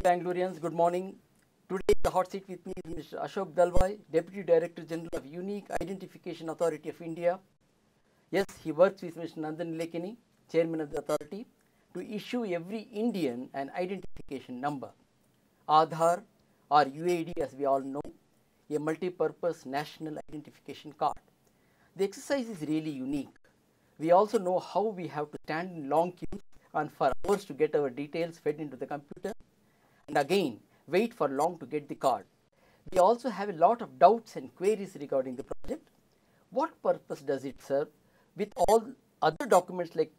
Bangaloreans, good morning. Today the hot seat with me is Mr. Ashok Dalwai, Deputy Director General of Unique Identification Authority of India. Yes, he works with Mr. Nandan Lekini, Chairman of the authority, to issue every Indian an identification number. Aadhaar or UID, as we all know, a multi-purpose national identification card. The exercise is really unique. We also know how we have to stand in long queues and for hours to get our details fed into the computer, and again wait for long to get the card. We also have a lot of doubts and queries regarding the project. What purpose does it serve? With all other documents like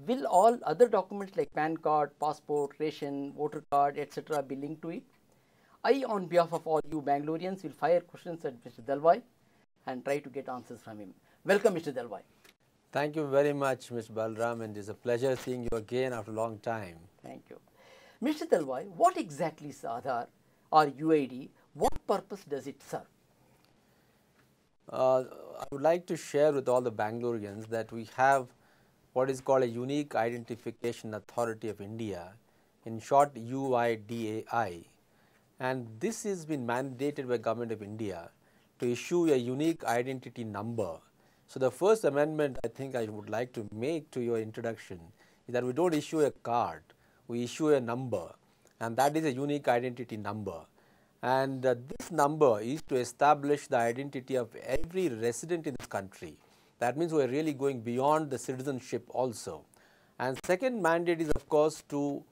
will all other documents like PAN card, passport, ration, voter card, etc. be linked to it? I, on behalf of all you Bangaloreans, will fire questions at Mr. Dalwai and try to get answers from him. Welcome, Mr. Dalwai. Thank you very much, Mr. Balram, and it's a pleasure seeing you again after a long time. Thank you. Mr. Dalwai, what exactly is Aadhaar or UID? What purpose does it serve? I would like to share with all the Bangaloreans that we have what is called a Unique Identification Authority of India, in short UIDAI, and this has been mandated by Government of India to issue a unique identity number. So the first amendment I think I would like to make to your introduction is that we don't issue a card, we issue a number, and that is a unique identity number. And this number is to establish the identity of every resident in this country. That means we are really going beyond the citizenship also. And second mandate is of course to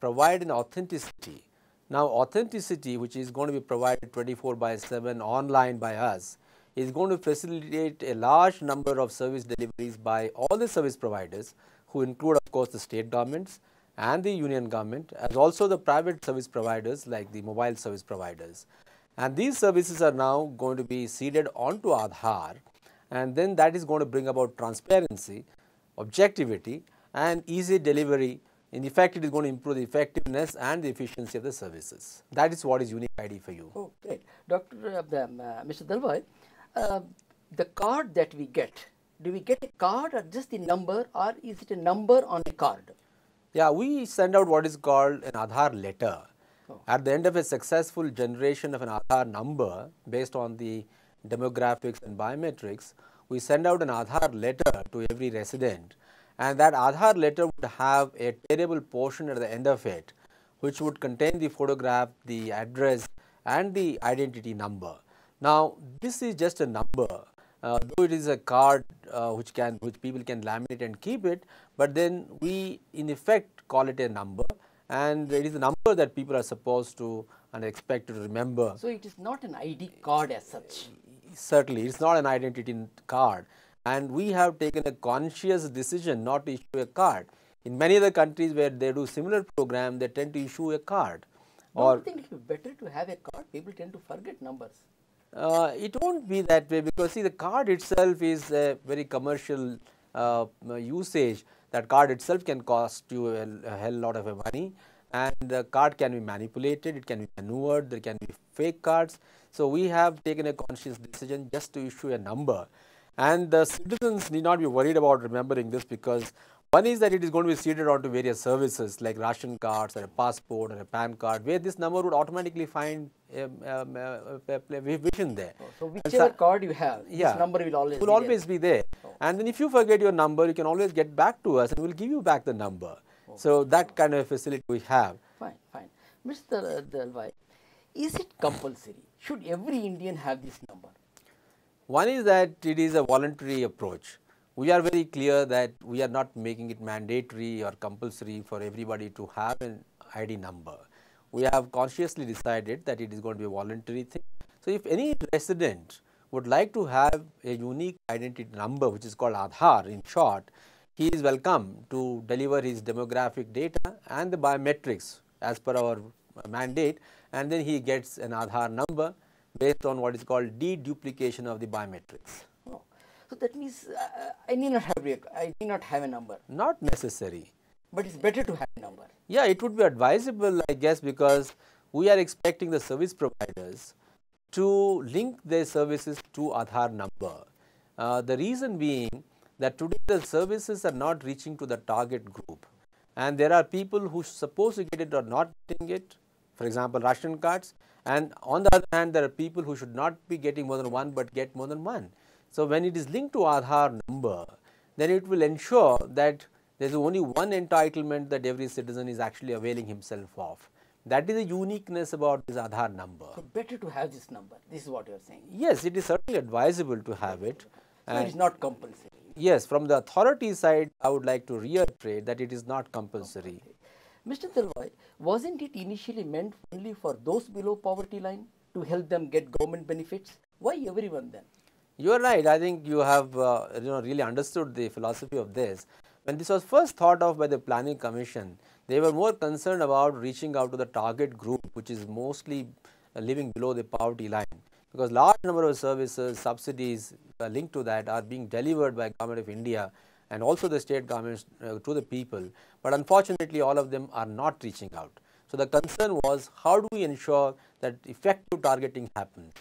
provide an authenticity. Now authenticity, which is going to be provided 24/7 online by us, is going to facilitate a large number of service deliveries by all the service providers, who include of course the state governments and the union government, as also the private service providers like the mobile service providers. And these services are now going to be seeded onto Aadhaar, and then that is going to bring about transparency, objectivity and easy delivery. In effect, it is going to improve the effectiveness and the efficiency of the services. That is what is unique ID for you. Oh, great. Mr. Dalwai, the card that we get, do we get a card or just the number, or is it a number on a card? Yeah, we send out what is called an Aadhaar letter. Oh. At the end of a successful generation of an Aadhaar number based on the demographics and biometrics, we send out an Aadhaar letter to every resident, and that Aadhaar letter would have a tearable portion at the end of it, which would contain the photograph, the address and the identity number. Now this is just a number, though it is a card which people can laminate and keep it, but then we in effect call it a number, and it is a number that people are supposed to and expected to remember. So it is not an ID card as such. Certainly, it is not an identity card, and we have taken a conscious decision not to issue a card. In many other countries where they do similar program, they tend to issue a card. Don't you think it would be better to have a card? People tend to forget numbers. It won't be that way, because see, the card itself is a very commercial usage. That card itself can cost you a hell lot of money, and the card can be manipulated, it can be maneuvered, there can be fake cards. So we have taken a conscious decision just to issue a number, and the citizens need not be worried about remembering this, because one is that it is going to be seeded onto various services like ration cards or a passport or a PAN card, where this number would automatically find a vision there. Oh, so whichever card you have, yeah, this number will always be there. Oh. And then if you forget your number, you can always get back to us and we'll give you back the number. Oh. So that kind of facility we have. Fine, fine. Mr. Dalwai, is it compulsory? Should every Indian have this number? One is that it is a voluntary approach. We are very clear that we are not making it mandatory or compulsory for everybody to have an ID number. We have consciously decided that it is going to be a voluntary thing. So if any resident would like to have a unique identity number, which is called Aadhaar in short, he is welcome to deliver his demographic data and the biometrics as per our mandate, and then he gets an Aadhaar number based on what is called deduplication of the biometrics. Oh. So that means I need not have a number. Not necessary. But it's better to have a number. Yeah, it would be advisable, I guess, because we are expecting the service providers to link their services to Aadhaar number. The reason being that today the services are not reaching to the target group, and there are people who are supposed to get it or not getting it, for example ration cards, and on the other hand there are people who should not be getting more than one but get more than one. So, when it is linked to Aadhaar number, then it will ensure that there is only one entitlement that every citizen is actually availing himself of. That is the uniqueness about this Aadhaar number. So, better to have this number, this is what you are saying. Yes, it is certainly advisable to have it. So, it is not compulsory. Yes, from the authority side, I would like to reiterate that it is not compulsory. Mr. Dalwai, wasn't it initially meant only for those below poverty line to help them get government benefits? Why everyone then? You are right. I think you have really understood the philosophy of this. When this was first thought of by the Planning Commission, they were more concerned about reaching out to the target group, which is mostly living below the poverty line, because large number of services, subsidies linked to that are being delivered by Government of India and also the state governments to the people, but unfortunately all of them are not reaching out. So, the concern was, how do we ensure that effective targeting happens?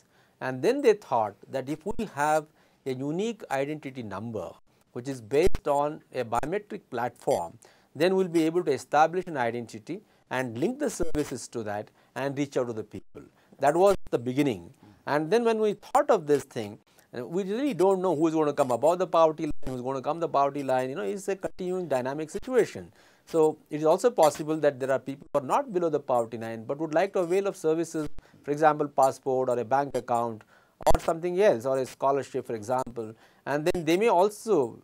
And then they thought that if we have a unique identity number which is based on a biometric platform, then we will be able to establish an identity and link the services to that and reach out to the people. That was the beginning. And then when we thought of this thing, we really do not know who is going to come above the poverty line, who is going to come the poverty line, it is a continuing dynamic situation. So, it is also possible that there are people who are not below the poverty line, but would like to avail of services, for example passport or a bank account or something else, or a scholarship for example, and then they may also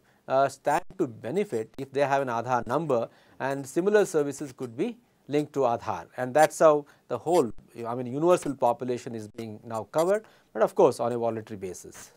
stand to benefit if they have an Aadhaar number, and similar services could be linked to Aadhaar, and that is how the whole universal population is being now covered, but of course on a voluntary basis.